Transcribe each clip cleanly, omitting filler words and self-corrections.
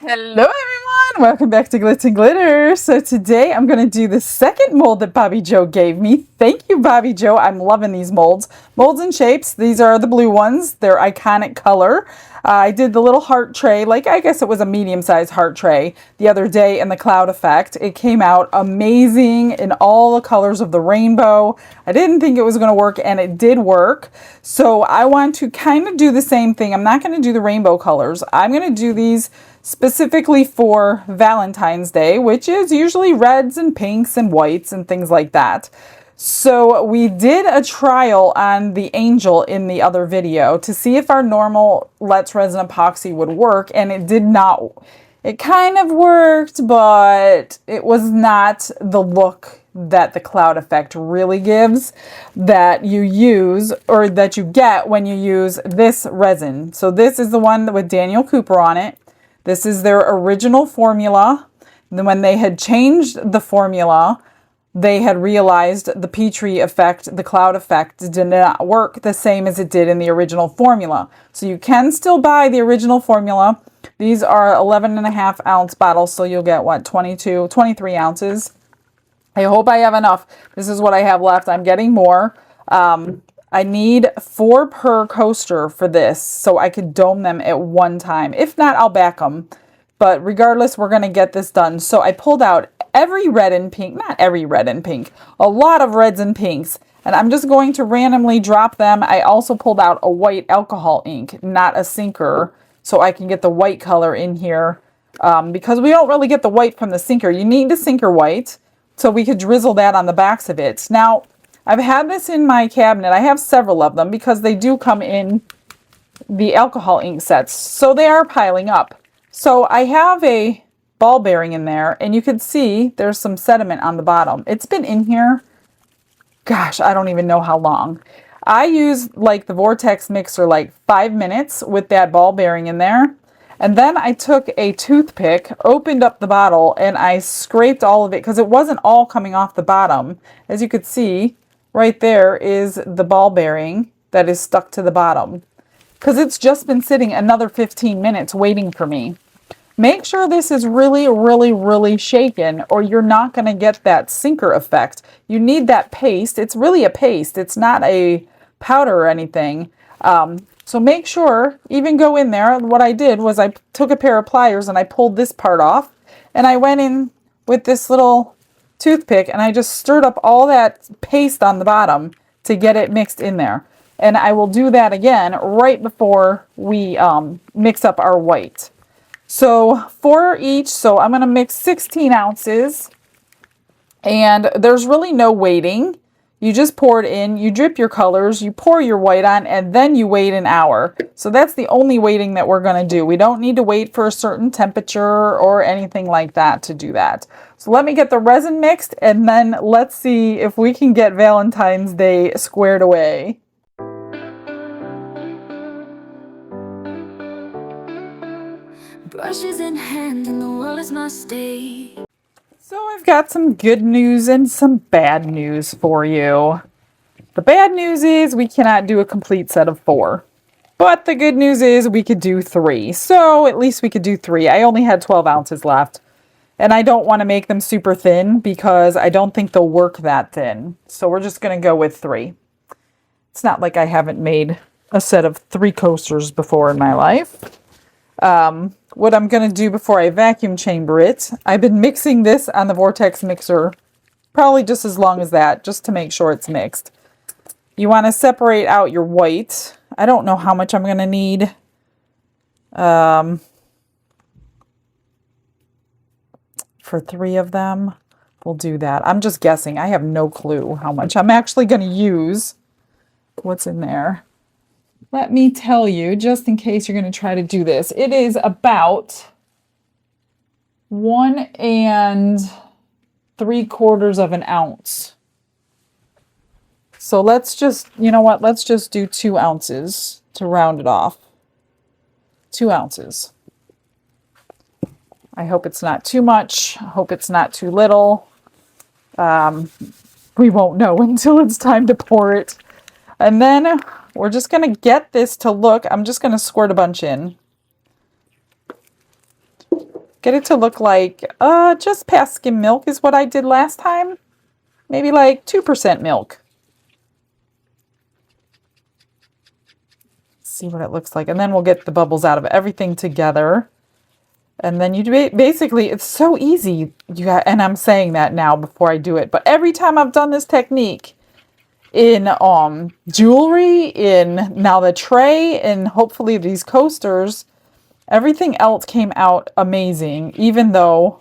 Hello everyone! Welcome back to Glitz and Glitter. So today I'm going to do the second mold that Bobby Joe gave me. Thank you, Bobby Joe. I'm loving these molds. Molds and shapes. These are the blue ones. They're iconic color. I did the little heart tray, like I guess it was a medium-sized heart tray the other day in the cloud effect. It came out amazing in all the colors of the rainbow. I didn't think it was going to work, and it did work. So I want to kind of do the same thing. I'm not going to do the rainbow colors. I'm going to do these specifically for Valentine's Day, which is usually reds and pinks and whites and things like that. So we did a trial on the Angel in the other video to see if our normal Let's Resin epoxy would work, and it did not. It kind of worked, but it was not the look that the cloud effect really gives that you use or that you get when you use this resin. So this is the one with Daniel Cooper on it. This is their original formula. Then when they had changed the formula, they had realized the Petri effect, the cloud effect, did not work the same as it did in the original formula. So you can still buy the original formula. These are 11.5-ounce bottles, so you'll get, what, 23 ounces. I hope I have enough. This is what I have left. I'm getting more. I need 4 per coaster for this, so I could dome them at one time. If not, I'll back them. But regardless, we're going to get this done. So I pulled out every red and pink, not every red and pink, a lot of reds and pinks. And I'm just going to randomly drop them. I also pulled out a white alcohol ink, not a sinker, so I can get the white color in here. Because we don't really get the white from the sinker. You need the sinker white, so we could drizzle that on the backs of it. Now, I've had this in my cabinet. I have several of them because they do come in the alcohol ink sets. So they are piling up. So I have a ball bearing in there, and you can see there's some sediment on the bottom. It's been in here, gosh, I don't even know how long. I used like the vortex mixer like 5 minutes with that ball bearing in there. And then I took a toothpick, opened up the bottle, and I scraped all of it because it wasn't all coming off the bottom. As you could see, right there is the ball bearing that is stuck to the bottom because it's just been sitting another 15 minutes waiting for me. Make sure this is really, really, really shaken, or you're not going to get that sinker effect. You need that paste. It's really a paste. It's not a powder or anything. So make sure, even go in there. What I did was I took a pair of pliers and I pulled this part off, and I went in with this little toothpick and I just stirred up all that paste on the bottom to get it mixed in there. And I will do that again right before we mix up our white. So 4 each, so I'm going to mix 16 ounces. And there's really no waiting. You just pour it in, you drip your colors, you pour your white on, and then you wait an hour. So that's the only waiting that we're going to do. We don't need to wait for a certain temperature or anything like that to do that. So let me get the resin mixed, and then let's see if we can get Valentine's Day squared away. Brushes in hand and the world is my stage. So I've got some good news and some bad news for you. The bad news is we cannot do a complete set of 4. But the good news is we could do 3. So at least we could do 3. I only had 12 ounces left. And I don't want to make them super thin because I don't think they'll work that thin. So we're just going to go with 3. It's not like I haven't made a set of 3 coasters before in my life. What I'm going to do before I vacuum chamber it, I've been mixing this on the vortex mixer probably just as long as that, just to make sure it's mixed. You want to separate out your white. I don't know how much I'm going to need. For 3 of them, we'll do that. I'm just guessing. I have no clue how much I'm actually going to use. What's in there? Let me tell you, just in case you're going to try to do this, it is about 1 3/4 ounce. So let's just, you know what, let's just do 2 ounces to round it off. 2 ounces. I hope it's not too much. I hope it's not too little. We won't know until it's time to pour it. And then we're just going to get this to look, I'm just going to squirt a bunch in. Get it to look like just past skim milk is what I did last time. Maybe like 2% milk. See what it looks like. And then we'll get the bubbles out of everything together. And then you do basically, it's so easy. And I'm saying that now before I do it. But every time I've done this technique in jewelry, in now the tray, and hopefully these coasters, everything else came out amazing, even though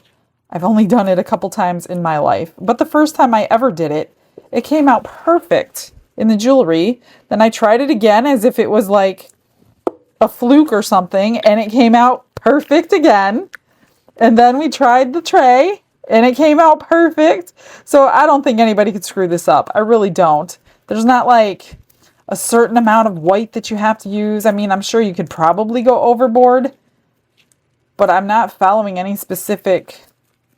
I've only done it a couple times in my life. But the first time I ever did it, it came out perfect in the jewelry. Then I tried it again as if it was like a fluke or something, and it came out perfect again. And then we tried the tray, and it came out perfect. So I don't think anybody could screw this up. I really don't. There's not like a certain amount of white that you have to use. I mean, I'm sure you could probably go overboard, but I'm not following any specific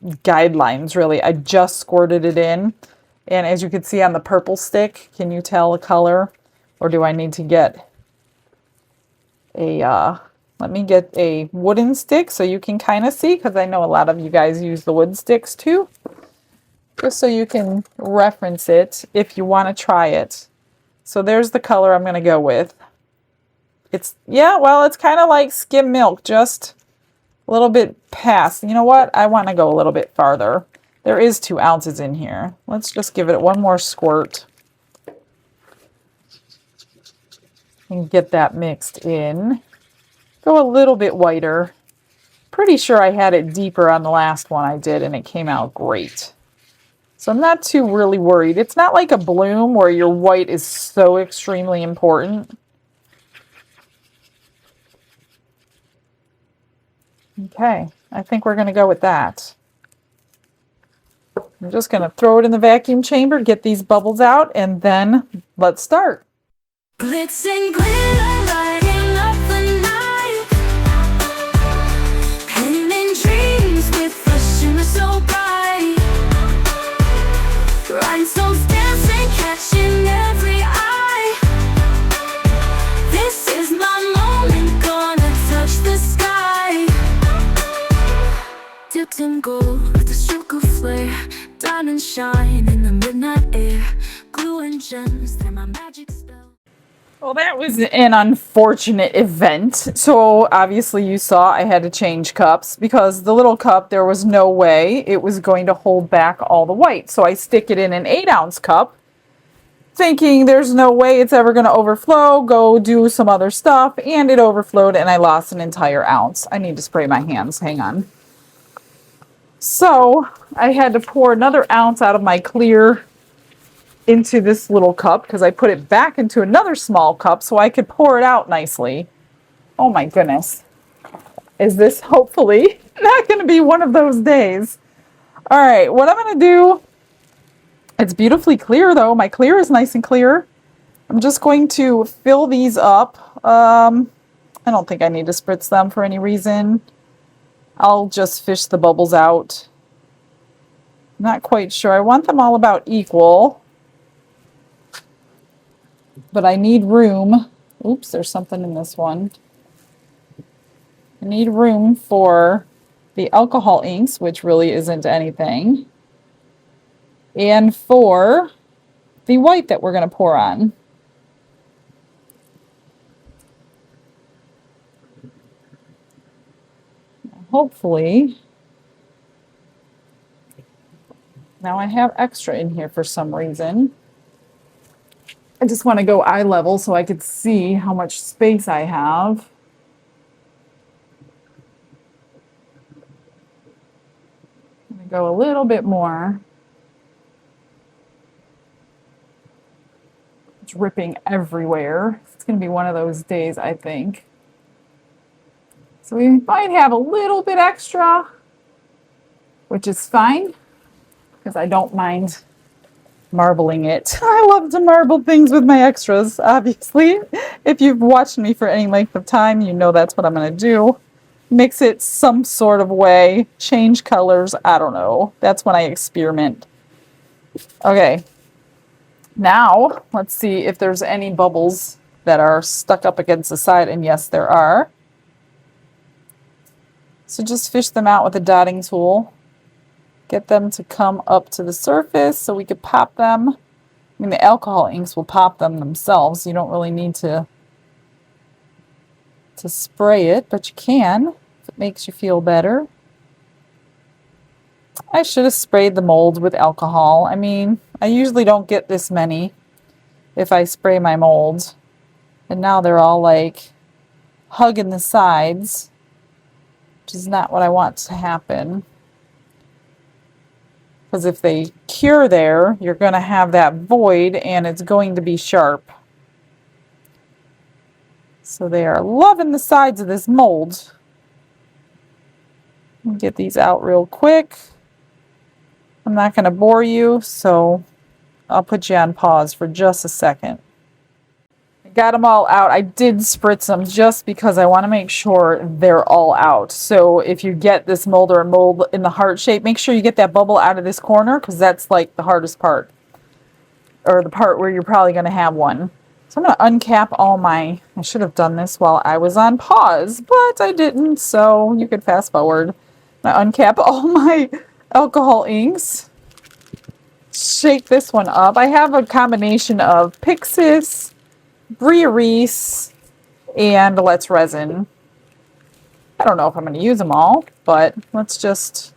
guidelines really. I just squirted it in, and as you can see on the purple stick, can you tell the color? Or do I need to get a let me get a wooden stick so you can kind of see, because I know a lot of you guys use the wood sticks too, just so you can reference it if you want to try it. So there's the color I'm going to go with. It's, yeah, well, it's kind of like skim milk, just a little bit past. You know what? I want to go a little bit farther. There is 2 ounces in here. Let's just give it one more squirt and get that mixed in. Go a little bit whiter. Pretty sure I had it deeper on the last one I did, and it came out great. So I'm not too really worried. It's not like a bloom where your white is so extremely important. Okay, I think we're going to go with that. I'm just going to throw it in the vacuum chamber, get these bubbles out, and then let's start. Glitz and glitter, lighting up the night. Painting dreams with a shimmer so bright. Rhinestones dancing, catching every eye. This is my moment, gonna touch the sky. Dipped in gold with a stroke of flare. Diamonds shine in the midnight air. Glue and gems, they're my magic spell. Well, that was an unfortunate event. So obviously you saw I had to change cups because the little cup, there was no way it was going to hold back all the white. So I stick it in an 8-ounce cup thinking there's no way it's ever going to overflow, go do some other stuff, and it overflowed and I lost an entire ounce. I need to spray my hands, hang on. So I had to pour another ounce out of my clear into this little cup because I put it back into another small cup so I could pour it out nicely. Oh my goodness. Is this hopefully not going to be one of those days? All right, what I'm going to do, it's beautifully clear though. My clear is nice and clear. I'm just going to fill these up. I don't think I need to spritz them for any reason. I'll just fish the bubbles out. Not quite sure. I want them all about equal. But I need room. Oops, there's something in this one. I need room for the alcohol inks, which really isn't anything, and for the white that we're going to pour on. Hopefully. Now I have extra in here for some reason. I just want to go eye level so I could see how much space I have. I'm going to go a little bit more. It's dripping everywhere. It's going to be one of those days, I think. So we might have a little bit extra, which is fine because I don't mind marbling it. I love to marble things with my extras, obviously. If you've watched me for any length of time, you know that's what I'm going to do. Mix it some sort of way, change colors, I don't know. That's when I experiment. Okay, now let's see if there's any bubbles that are stuck up against the side, and yes, there are. So just fish them out with a dotting tool. Get them to come up to the surface so we could pop them. I mean, the alcohol inks will pop them themselves. You don't really need to spray it, but you can if it makes you feel better. I should have sprayed the molds with alcohol. I mean, I usually don't get this many if I spray my molds. And now they're all like hugging the sides, which is not what I want to happen. Because if they cure there, you're going to have that void and it's going to be sharp. So they are loving the sides of this mold. Get these out real quick. I'm not going to bore you, so I'll put you on pause for just a second. I got them all out. I did spritz them just because I want to make sure they're all out. So if you get this mold or a mold in the heart shape, make sure you get that bubble out of this corner because that's like the hardest part. Or the part where you're probably going to have one. So I'm going to uncap all my, I should have done this while I was on pause, but I didn't, so you could fast forward. I uncap all my alcohol inks. Shake this one up. I have a combination of Pixis, Resin, and Let's Resin. I don't know if I'm going to use them all, but let's just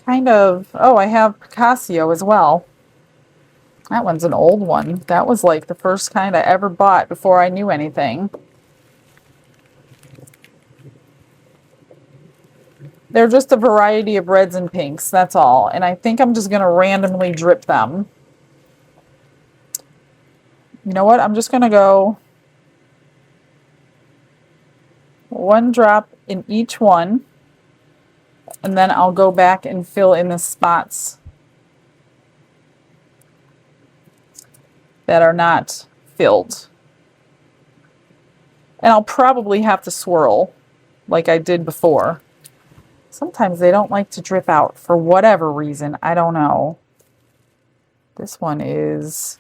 kind of, oh, I have Picasso as well. That one's an old one. That was like the first kind I ever bought before I knew anything. They're just a variety of reds and pinks, that's all. And I think I'm just going to randomly drip them. You know what? I'm just going to go one drop in each one. And then I'll go back and fill in the spots that are not filled. And I'll probably have to swirl like I did before. Sometimes they don't like to drip out for whatever reason. I don't know. This one is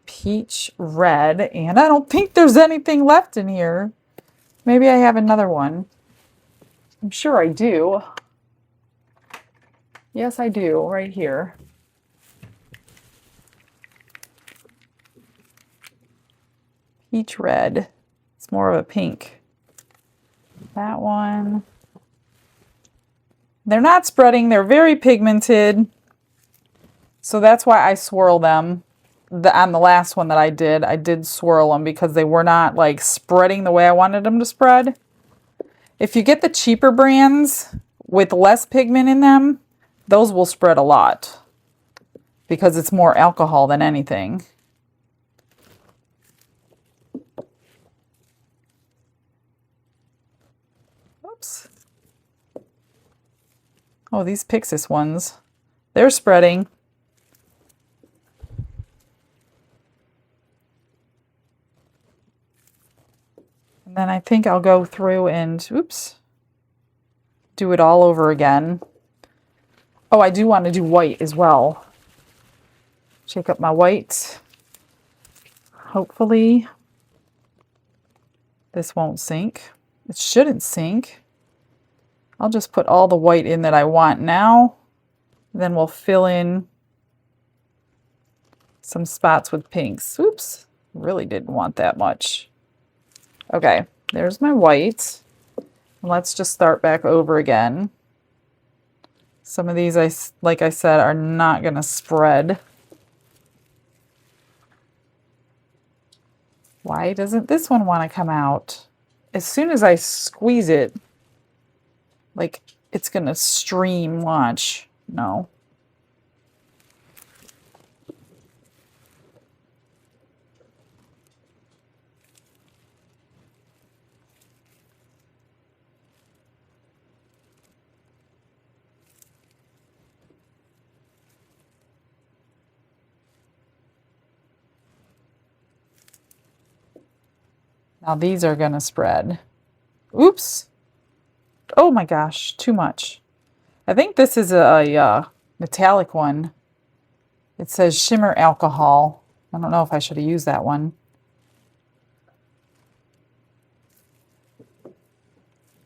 peach red, and I don't think there's anything left in here. Maybe I have another one. I'm sure I do. Yes, I do, right here. Peach red. It's more of a pink. That one. They're not spreading. They're very pigmented. So that's why I swirl them. On the last one that I did swirl them because they were not like spreading the way I wanted them to spread. If you get the cheaper brands with less pigment in them, those will spread a lot because it's more alcohol than anything. Oops. Oh, these Pixis ones, they're spreading. And then I think I'll go through and, oops, do it all over again. Oh, I do want to do white as well. Shake up my white. Hopefully this won't sink. It shouldn't sink. I'll just put all the white in that I want now. Then we'll fill in some spots with pinks. Oops, really didn't want that much. Okay, there's my white. Let's just start back over again. Some of these, like I said, are not going to spread. Why doesn't this one want to come out? As soon as I squeeze it, like it's going to stream, watch. No. Now these are going to spread. Oops. Oh my gosh, too much. I think this is a metallic one. It says shimmer alcohol. I don't know if I should have used that one.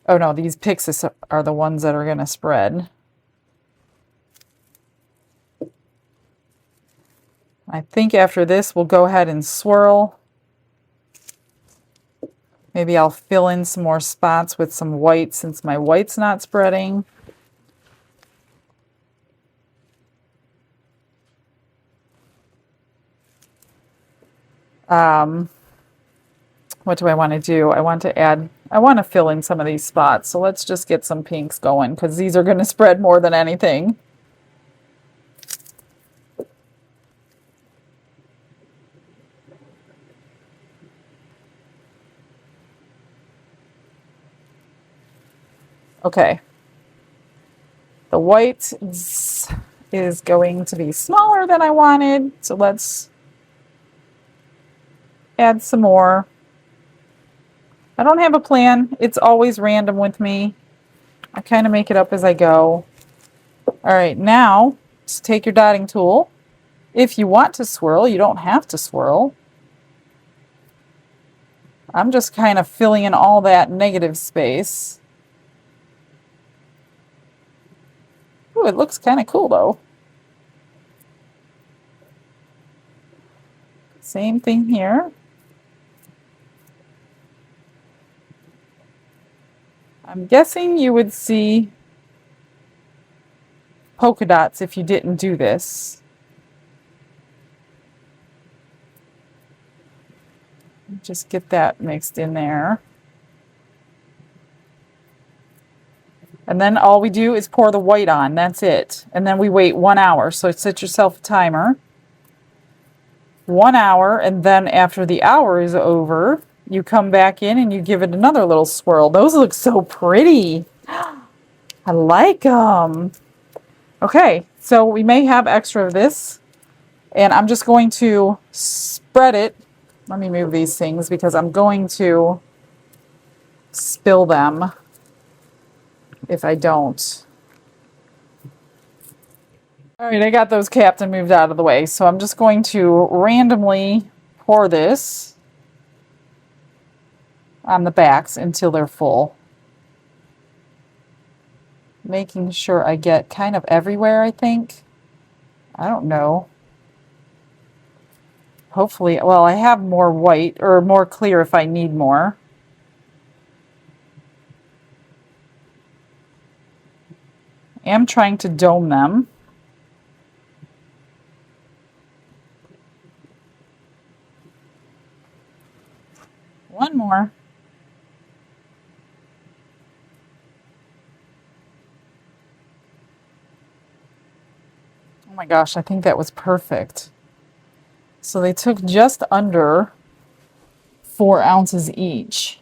Oh no, these pixis are the ones that are going to spread. I think after this, we'll go ahead and swirl. Maybe I'll fill in some more spots with some white since my white's not spreading. What do I want to do? I want to fill in some of these spots. So let's just get some pinks going because these are going to spread more than anything. Okay. The white is going to be smaller than I wanted. So let's add some more. I don't have a plan. It's always random with me. I kind of make it up as I go. All right, now just take your dotting tool. If you want to swirl, you don't have to swirl. I'm just kind of filling in all that negative space. Ooh, it looks kind of cool though. Same thing here. I'm guessing you would see polka dots if you didn't do this. Just get that mixed in there. And then all we do is pour the white on. That's it. And then we wait 1 hour. So set yourself a timer. 1 hour, and then after the hour is over, you come back in and you give it another little swirl. Those look so pretty. I like them. Okay, so we may have extra of this, and I'm just going to spread it. Let me move these things because I'm going to spill them if I don't. All right, I got those capped and moved out of the way, so I'm just going to randomly pour this on the backs until they're full. Making sure I get kind of everywhere, I think. I don't know. Hopefully, well, I have more white or more clear if I need more. I am trying to dome them. One more. Oh my gosh, I think that was perfect. So they took just under 4 ounces each.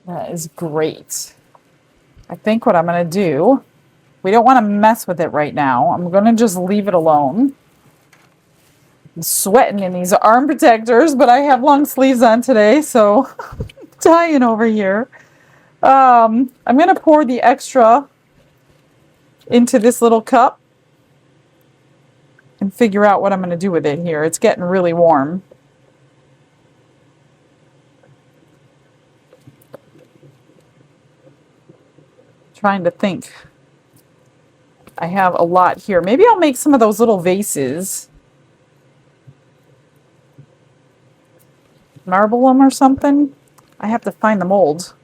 That is great. I think what I'm going to do, we don't want to mess with it right now. I'm going to just leave it alone. I'm sweating in these arm protectors, but I have long sleeves on today, so I'm dying over here. I'm going to pour the extra into this little cup and figure out what I'm going to do with it here. It's getting really warm. Trying to think. I have a lot here. Maybe I'll make some of those little vases. Marble them or something. I have to find the mold.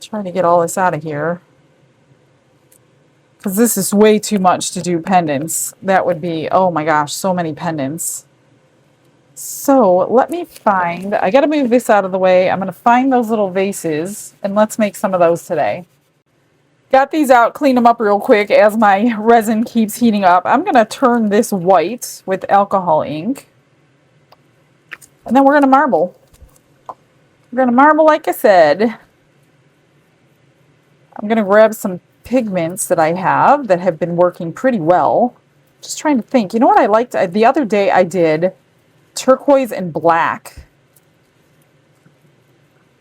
Trying to get all this out of here. Because this is way too much to do pendants. That would be, oh my gosh, so many pendants. So let me find, I got to move this out of the way. I'm going to find those little vases and let's make some of those today. Got these out, clean them up real quick as my resin keeps heating up. I'm going to turn this white with alcohol ink. And then we're going to marble. We're going to marble like I said. I'm going to grab some pigments that I have that have been working pretty well. Just trying to think. You know what I liked? The other day I did turquoise and black.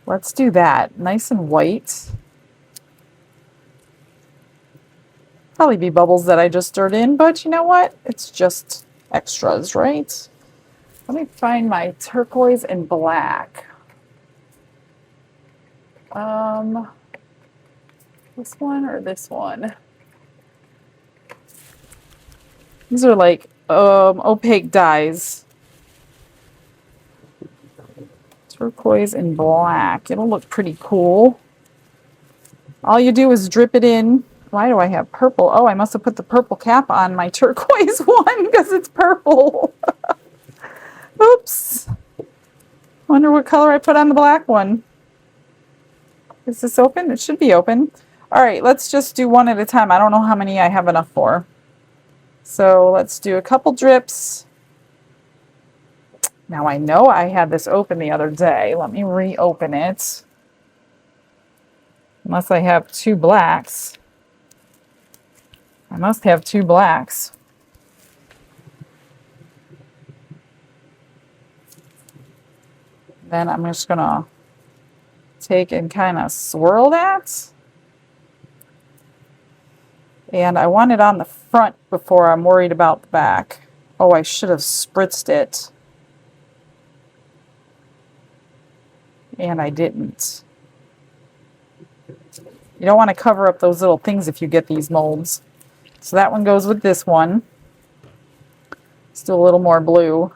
Let's do that. Nice and white. Probably be bubbles that I just stirred in, but you know what? It's just extras, right? Let me find my turquoise and black. This one or this one? These are like opaque dyes. Turquoise and black. It'll look pretty cool. All you do is drip it in. Why do I have purple? Oh, I must have put the purple cap on my turquoise one because it's purple. Oops. Wonder what color I put on the black one. Is this open? It should be open. All right, let's just do one at a time. I don't know how many I have enough for. So let's do a couple drips. Now I know I had this open the other day. Let me reopen it. Unless I have two blacks. I must have two blacks. Then I'm just gonna take and kind of swirl that. And I want it on the front before I'm worried about the back. Oh, I should have spritzed it. And I didn't. You don't want to cover up those little things if you get these molds. So that one goes with this one. Let's do a little more blue.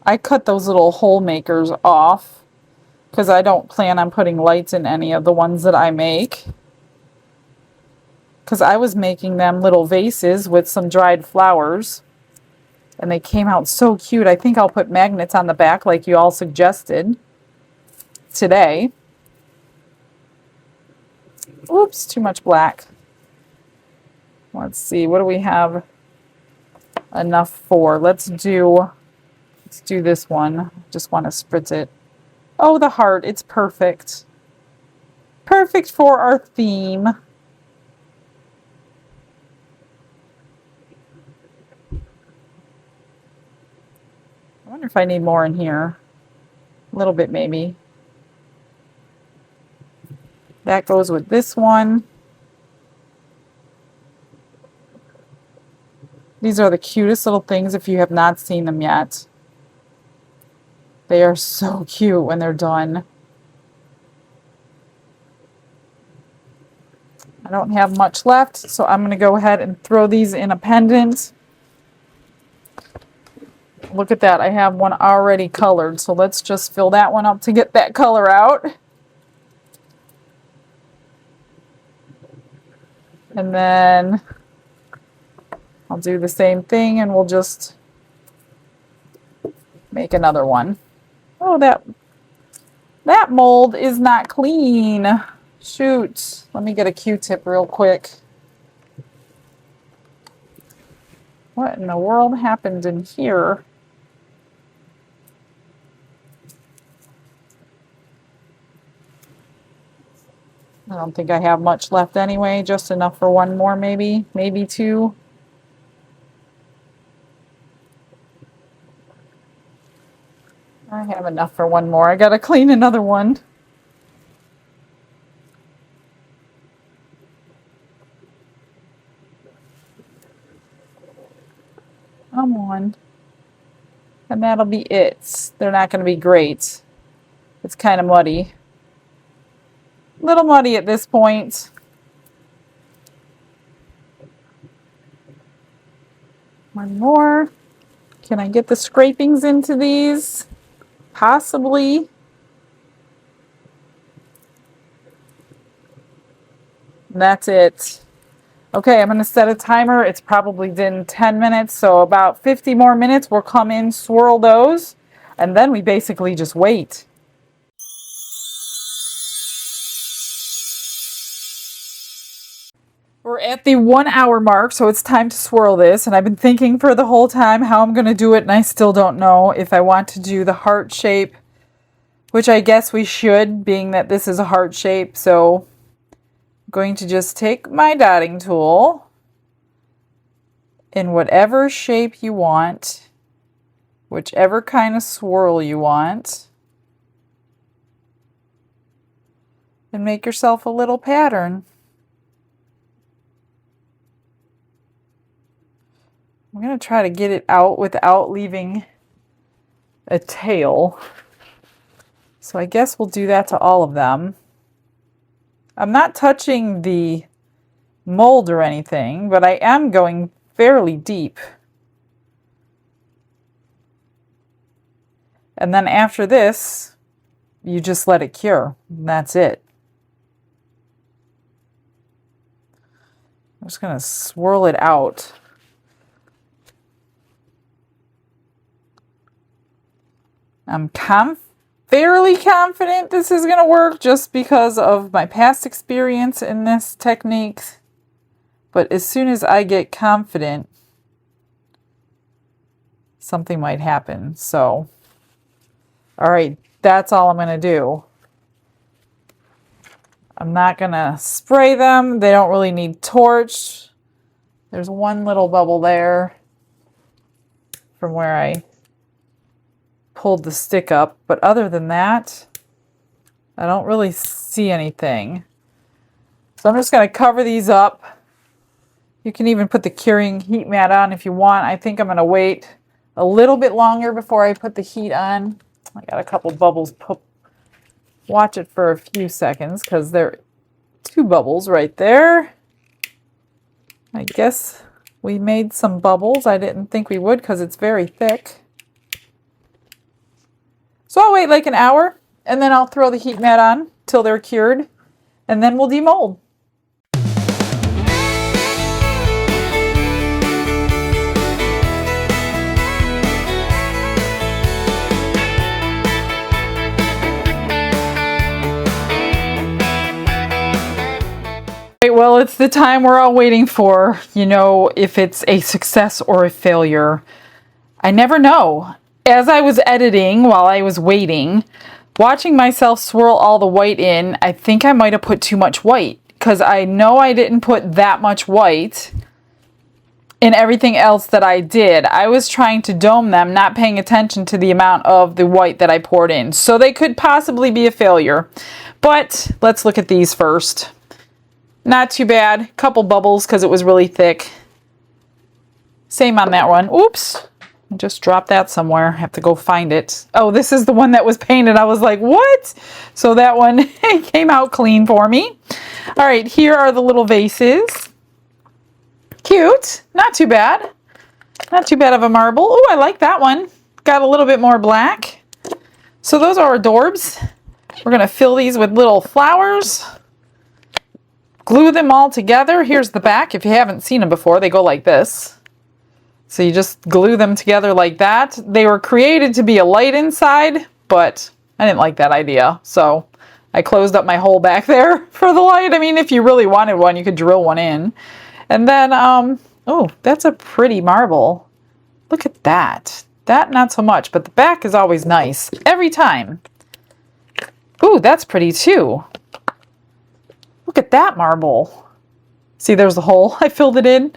I cut those little hole makers off because I don't plan on putting lights in any of the ones that I make. Because I was making them little vases with some dried flowers. And they came out so cute. I think I'll put magnets on the back like you all suggested today. Oops, too much black. Let's see, what do we have enough for? Let's do this one. Just want to spritz it. Oh, the heart. It's perfect. Perfect for our theme. I wonder if I need more in here. A little bit, maybe. That goes with this one. These are the cutest little things if you have not seen them yet. They are so cute when they're done. I don't have much left, so I'm going to go ahead and throw these in a pendant. Look at that. I have one already colored, so let's just fill that one up to get that color out. And then I'll do the same thing and we'll just make another one. Oh, that mold is not clean. Shoot. Let me get a Q-tip real quick. What in the world happened in here? I don't think I have much left anyway. Just enough for one more, maybe. Maybe two. I have enough for one more. I gotta clean another one. Come on. And that'll be it. They're not gonna be great. It's kind of muddy. A little muddy at this point. One more. Can I get the scrapings into these? Possibly. That's it. Okay, I'm going to set a timer. It's probably been 10 minutes, so about 50 more minutes. We'll come in, swirl those, and then we basically just wait. We're at the 1 hour mark, so it's time to swirl this. And I've been thinking for the whole time how I'm going to do it, and I still don't know if I want to do the heart shape, which I guess we should, being that this is a heart shape. So I'm going to just take my dotting tool in whatever shape you want, whichever kind of swirl you want, and make yourself a little pattern. I'm going to try to get it out without leaving a tail. So I guess we'll do that to all of them. I'm not touching the mold or anything, but I am going fairly deep. And then after this, you just let it cure. And that's it. I'm just going to swirl it out. I'm fairly confident this is going to work just because of my past experience in this technique. But as soon as I get confident, something might happen. So, all right, that's all I'm going to do. I'm not going to spray them. They don't really need torched. There's one little bubble there from where I pulled the stick up, but other than that, I don't really see anything. So I'm just going to cover these up. You can even put the curing heat mat on if you want. I think I'm going to wait a little bit longer before I put the heat on. I got a couple bubbles. Watch it for a few seconds because there are 2 bubbles right there. I guess we made some bubbles. I didn't think we would because it's very thick. So I'll wait like an hour, and then I'll throw the heat mat on till they're cured, and then we'll demold. Right, well, it's the time we're all waiting for, you know, if it's a success or a failure. I never know. As I was editing while I was waiting, watching myself swirl all the white in, I think I might have put too much white because I know I didn't put that much white in everything else that I did. I was trying to dome them, not paying attention to the amount of the white that I poured in. So they could possibly be a failure. But let's look at these first. Not too bad. Couple bubbles because it was really thick. Same on that one. Oops. I just dropped that somewhere. I have to go find it. Oh, this is the one that was painted. I was like, what? So that one came out clean for me. All right, here are the little vases. Cute. Not too bad. Not too bad of a marble. Oh, I like that one. Got a little bit more black. So those are adorbs. We're going to fill these with little flowers. Glue them all together. Here's the back. If you haven't seen them before, they go like this. So you just glue them together like that. They were created to be a light inside, but I didn't like that idea. So I closed up my hole back there for the light. I mean, if you really wanted one, you could drill one in. And then, oh, that's a pretty marble. Look at that. That, not so much, but the back is always nice. Every time. Ooh, that's pretty too. Look at that marble. See, there's the hole. I filled it in.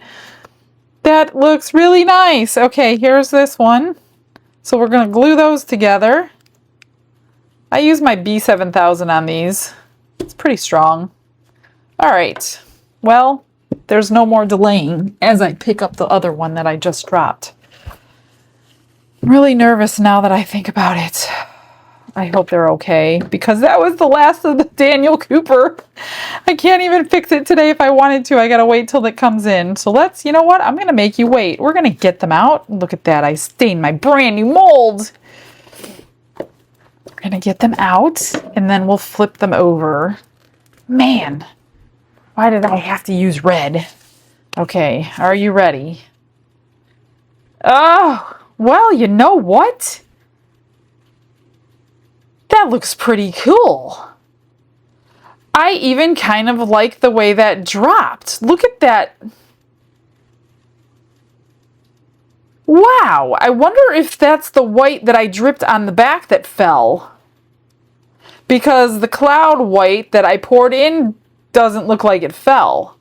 That looks really nice. Okay, here's this one. So we're going to glue those together. I use my B7000 on these. It's pretty strong. All right. Well, there's no more delaying as I pick up the other one that I just dropped. I'm really nervous now that I think about it. I hope they're okay because that was the last of the Daniel Cooper. I can't even fix it today if I wanted to. I gotta wait till it comes in. So let's, you know what? I'm gonna make you wait. We're gonna get them out. Look at that. I stained my brand new mold. We're gonna get them out and then we'll flip them over. Man, why did I have to use red? Okay, are you ready? Oh, well, you know what? That looks pretty cool. I even kind of like the way that dropped. Look at that. Wow, I wonder if that's the white that I dripped on the back that fell. Because the cloud white that I poured in doesn't look like it fell.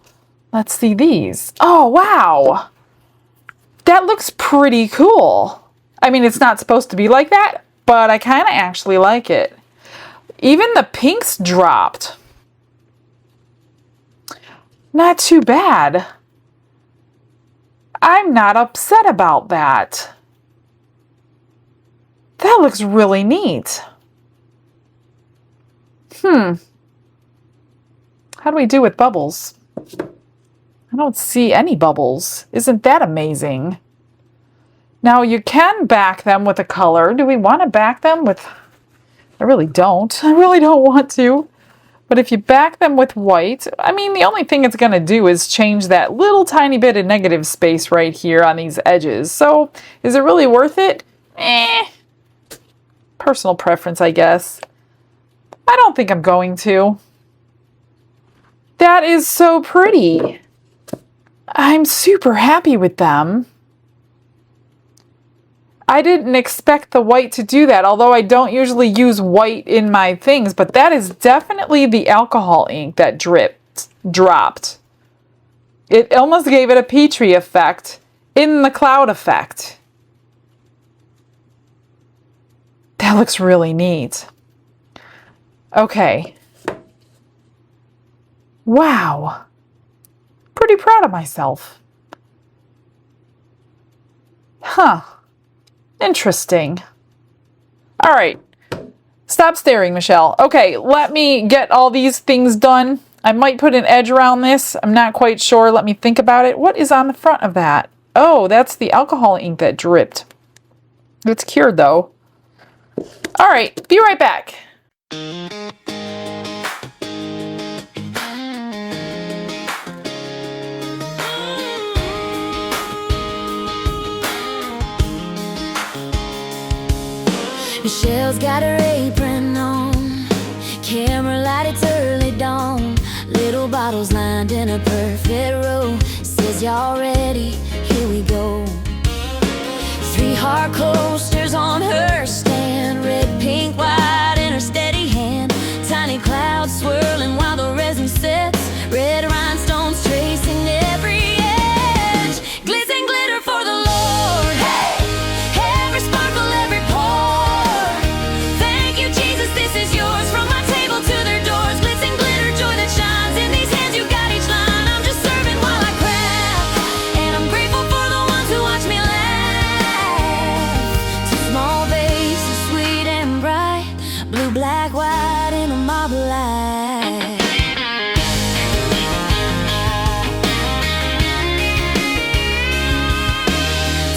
Let's see these. Oh, wow. That looks pretty cool. I mean, it's not supposed to be like that, but I kind of actually like it. Even the pinks dropped. Not too bad. I'm not upset about that. That looks really neat. How do we do with bubbles? I don't see any bubbles. Isn't that amazing? Now you can back them with a color. Do we want to back them with... I really don't. I really don't want to. But if you back them with white, I mean, the only thing it's going to do is change that little tiny bit of negative space right here on these edges. So is it really worth it? Personal preference, I guess. I don't think I'm going to. That is so pretty. I'm super happy with them. I didn't expect the white to do that, although I don't usually use white in my things, but that is definitely the alcohol ink that dropped. It almost gave it a Petri effect in the cloud effect. That looks really neat. Okay. Wow. Pretty proud of myself. Huh. Interesting. All right. Stop staring, Michelle. Okay, let me get all these things done. I might put an edge around this. I'm not quite sure. Let me think about it. What is on the front of that? Oh, that's the alcohol ink that dripped. It's cured, though. All right, be right back. Michelle's got her apron on, camera light, it's early dawn. Little bottles lined in a perfect row. Says y'all ready, here we go. 3 hard coasters on her stand, red, pink, white in her steady hand. Tiny clouds swirling while the resin sets, red rhinestones tracing every edge. Glitz and glitter for the Lord, hey! Every sparkle, every pour. Thank you, Jesus, this is yours. From my table to their doors, glitz and glitter, joy that shines. In these hands you got each line. I'm just serving while I craft, and I'm grateful for the ones who watch me laugh. 2 small vases, sweet and bright, blue, black, white in a marble light.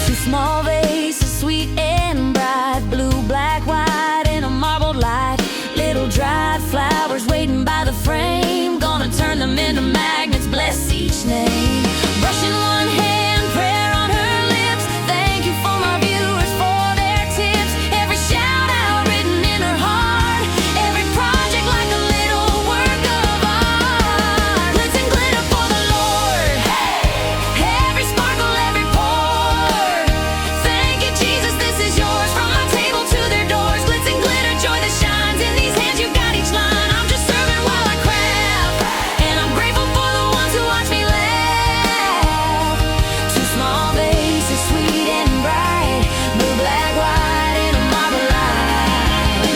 2 small vases, sweet and bright, blue, black, white in a marbled light. Little dried flowers waiting by the frame, gonna turn them into magnets, bless each name. Brushing one hand, prayer on her lips. Thank you for my viewers, for their tips. Every shout out written in her heart, every project like a little work of art. Glitz and glitter for the Lord, hey! Every sparkle, every pour. Thank you, Jesus, this is yours. From my table to their doors, glitz and glitter, joy that shines. In these hands you got each line. I'm just serving while I craft, and I'm grateful for the ones who watch me laugh. 2 small vases, sweet and bright, blue, black, white in a marble light.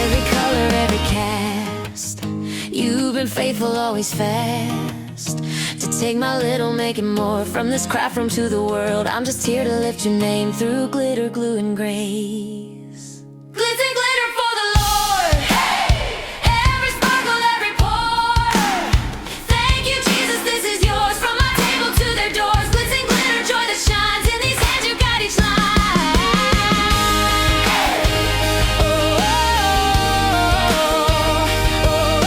Every color, every cast, you've been faithful, always fast. To take my little, making more from this craft room to the world. I'm just here to lift your name through glitter, glue, and grace. Glitz and glitter for the Lord, hey! Every sparkle, every pour. Thank you, Jesus, this is yours. From my table to their doors, glitz and glitter, joy that shines. In these hands you got each line. Oh, oh, oh,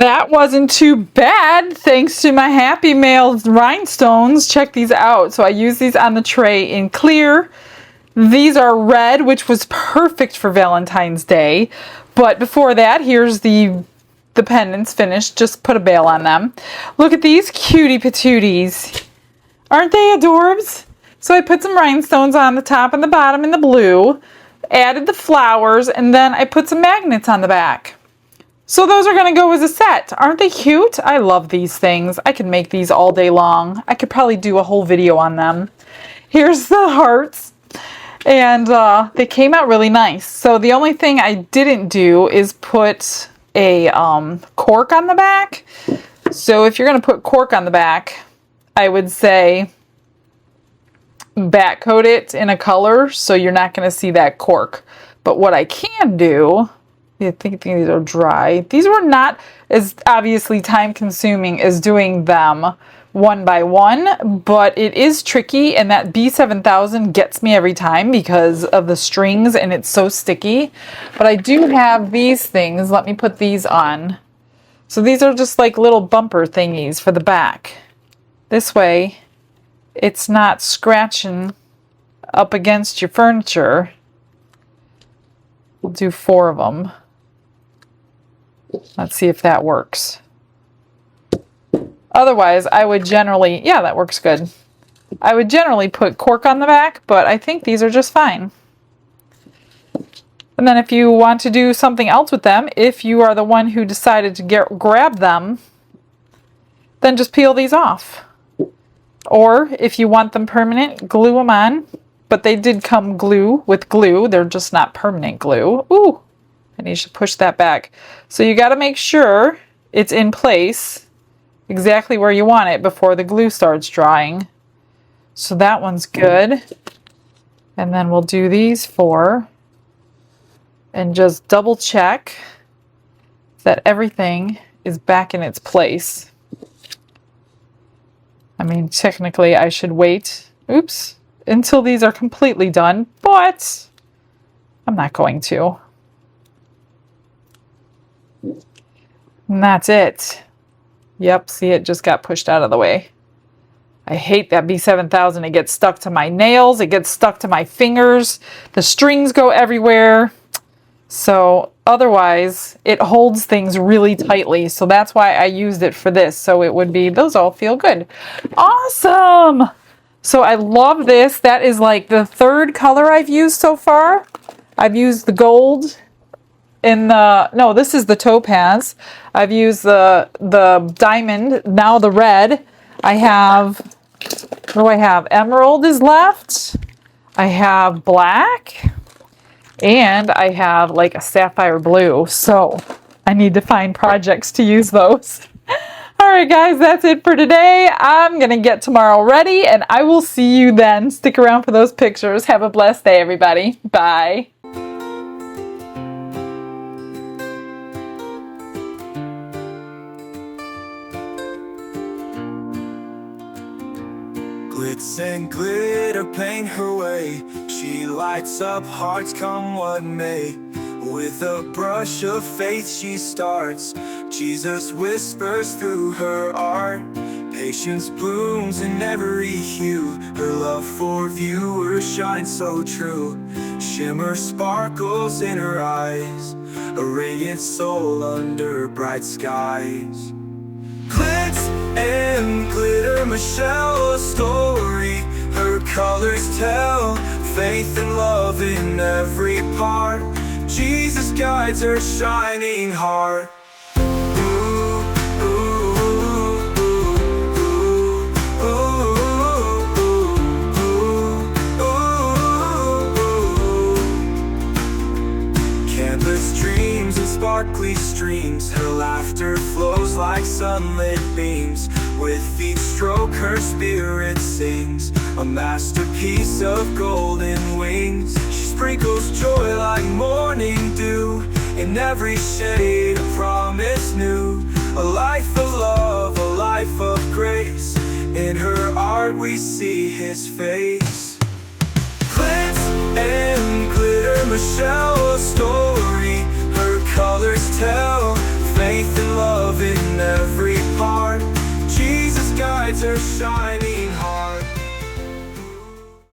That wasn't too bad, thanks to my Happy Mail rhinestones. Check these out. So I use these on the tray in clear. These are red, which was perfect for Valentine's Day. But before that, here's the the pendants finished, just put a bail on them. Look at these cutie patooties. Aren't they adorbs? So I put some rhinestones on the top and the bottom in the blue, added the flowers, and then I put some magnets on the back. So those are going to go as a set. Aren't they cute? I love these things. I could make these all day long. I could probably do a whole video on them. Here's the hearts. And they came out really nice. So the only thing I didn't do is put a cork on the back. So if you're going to put cork on the back, I would say back coat it in a color so you're not going to see that cork. But what I can do, I think these are dry. These were not as obviously time consuming as doing them one by one, but it is tricky, and that B7000 gets me every time because of the strings and it's so sticky. But I do have these things. Let me put these on. So these are just like little bumper thingies for the back. This way it's not scratching up against your furniture. We'll do 4 of them. Let's see if that works. Otherwise, I would generally, yeah, that works good. I would generally put cork on the back, but I think these are just fine. And then if you want to do something else with them, if you are the one who decided to grab them, then just peel these off. Or if you want them permanent, glue them on. But they did come with glue. They're just not permanent glue. Ooh, I need to push that back. So you got to make sure it's in place exactly where you want it before the glue starts drying. So that one's good. And then we'll do these 4 and just double check that everything is back in its place. I mean, technically I should wait, oops, until these are completely done, but I'm not going to. And that's it. Yep, see, it just got pushed out of the way. I hate that B7000. It gets stuck to my nails. It gets stuck to my fingers. The strings go everywhere. So otherwise, it holds things really tightly. So that's why I used it for this. So it would be, those all feel good. Awesome! So I love this. That is like the 3rd color I've used so far. I've used the gold. No, this is the topaz. I've used the diamond, now the red. I have, what do I have? Emerald is left. I have black. And I have like a sapphire blue. So I need to find projects to use those. All right, guys, that's it for today. I'm going to get tomorrow ready, and I will see you then. Stick around for those pictures. Have a blessed day, everybody. Bye. Glitz and glitter paint her way. She lights up hearts come what may. With a brush of faith she starts. Jesus whispers through her art. Patience blooms in every hue. Her love for viewers shines so true. Shimmer sparkles in her eyes. A radiant soul under bright skies. Glitz and glitter, Michelle, a story. Her colors tell faith and love in every part. Jesus guides her shining heart. Canvas dreams and sparkly streams. Her laughter flows like sunlit beams. With each stroke her spirit sings. A masterpiece of golden wings. She sprinkles joy like morning dew. In every shade a promise new. A life of love, a life of grace. In her art we see his face. Glitz and glitter, Michelle, a story. Her colors tell faith and love in every part. Jesus guides her shining.